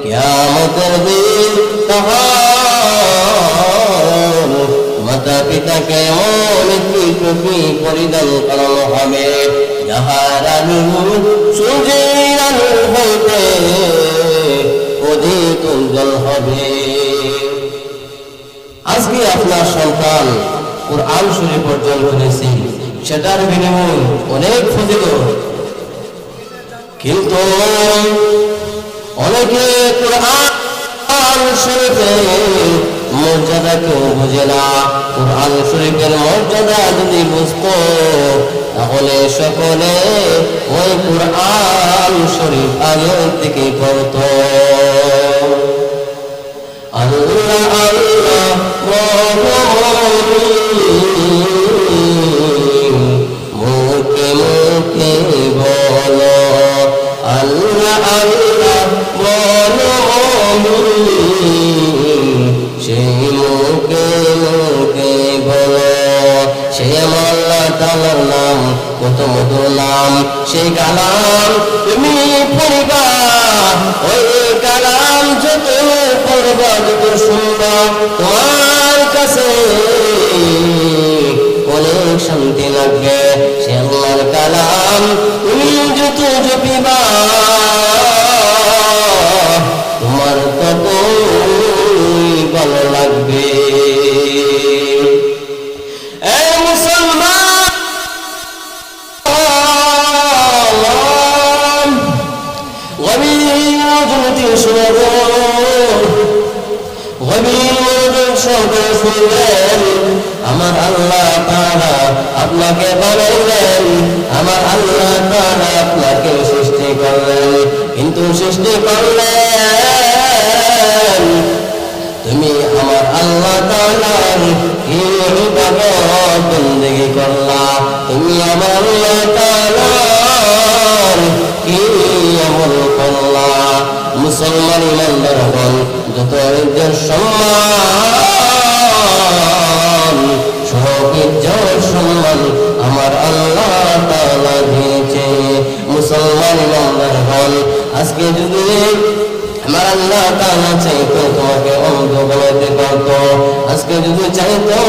কিয়ামতের দিন তাহার মাতা পিতাকে এমন একটি টুপি পরিধান করানো হবে যাহার আলো সূর্যের আলো হইতে অধিক উজ্জ্বল হবে। আজকে আপনার সন্তান কুরআন শরীফ অর্জন করেছে, সেটার বিনিময় অনেক ফজিলত, কিন্তু অনেকে কুরআন শরীফের মর্যাদা কেউ বুঝে না। কুরআন শরীফের মর্যাদা যদি বুঝত তাহলে সকলে ওই কুরআন শরীফ আগে থেকে পড়ত। আল্লাহ আল্লাহ মুখে মুখে বলো, আল্লাহ আল্লাহ বলো, সেই মুখে মুখে বলো। সেই আল্লাহ তাআলার নাম কত মধুর নাম, সেই কালাম তুমি পড়বা, ওই কালাম যত পড়বা যত শুনবা তোমার কাছে অনেক শান্তি লাগবে। সে আল্লাহর কালাম তুমি যত জপিবা তোমার তত ভালো লাগবে। আমার আল্লাহ তাআলা আপনাকে বানাইলেন, আমার আল্লাহ তাআলা আপনাকে সৃষ্টি করলেন, কিন্তু সৃষ্টি করলেন তুমি আমার আল্লাহ তাআলার কি ইবাদত বন্দেগী করলা, তুমি আমার আল্লাহ তাআলার কি আমল করলা। মুসলমান ইমানদারগণ, যত ইজ্জত সম্মান সব ইজ্জত সম্মান আমার আল্লাহ তাআলা দিয়েছে। মুসলমান ইমানদারগণ, আজকে যদি আমার আল্লাহ তাআলা চাইতো তোমাকে অন্ধ বানাইতে পারতো, আজকে যদি চাইতো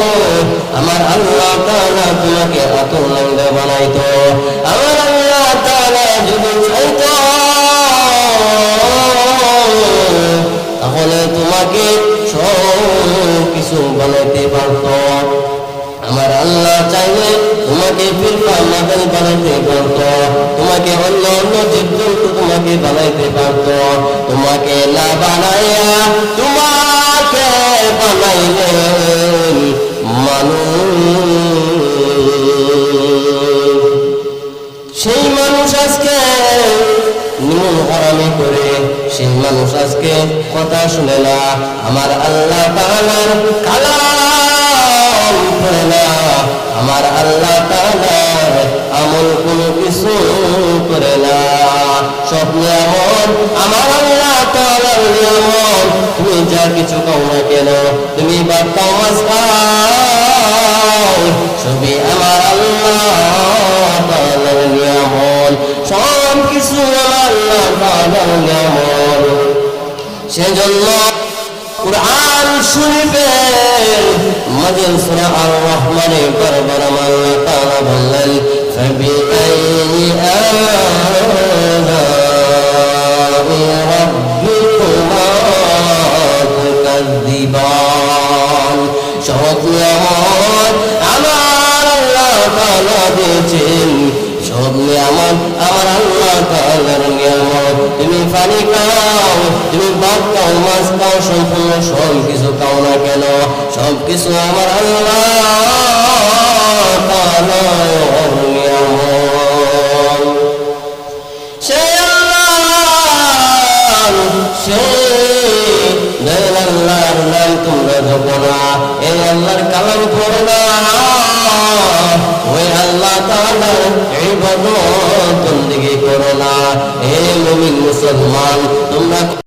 আমার আল্লাহ তাআলা তোমাকে আতরঙ্গা বানাইতো, আমার আল্লাহ তাআলা যদি চাইতো তাহলে তোমাকে সব কিছু বানাইতে পারতো। আমার আল্লাহ চাইলে তোমাকে ফিরকা মাদান বানাইতে পারতো, তোমাকে অন্য অন্য জীবজন্তু তোমাকে বানাইতে পারতো। তোমাকে না বানাইয়া তোমাকে বানাইলেন মানুষ। সেই মানুষ আজকে নিমন হারামি করে, সেই মানুষ আজকে কথা শুনে না, আমার আল্লাহ তাআলার কালাম পড়ে না, আমার আল্লাহ তাআলার আমল কোনো কিছু করে না। সব নিয়ামত আমার আল্লাহ তাআলার নিয়ামত, তুমি যা কিছু খাও না কেন, তুমি ভাত খাও মাছ খাও, সবই আমার আল্লাহ তাআলার নিয়ামত, সব কিছু আমার আল্লাহ তাআলার নিয়ামত। সেজন্য কুরআন শরীফের মধ্যে সূরা আর-রহমানে বারবার আল্লাহ তাআলা বললেন, ফাবিআইয়ি আলা'i রাব্বিকুমা তুকাযযিবান। সব নিয়ামত আমার আল্লাহ তাআলা দিয়েছেন, সব নিয়ামত আমার আল্লাহ তাআলার নিয়ামত। তুমি পানি খাও, তুমি ভাত খাও, মাছ খাও, সম্পূর্ণ সব কিছু খাও না কেন, সব কিছু আমার আল্লাহ তাআলার নিয়ামত। সেই আল্লাহ, সেই আল্লাহর নাম তোমরা জপো না, এই আল্লাহর কালাম পড়ো না, ওই আল্লাহ তাআলার ইবাদত বন্দেগী করো না। হে মুমিন মুসলমান, তোমরা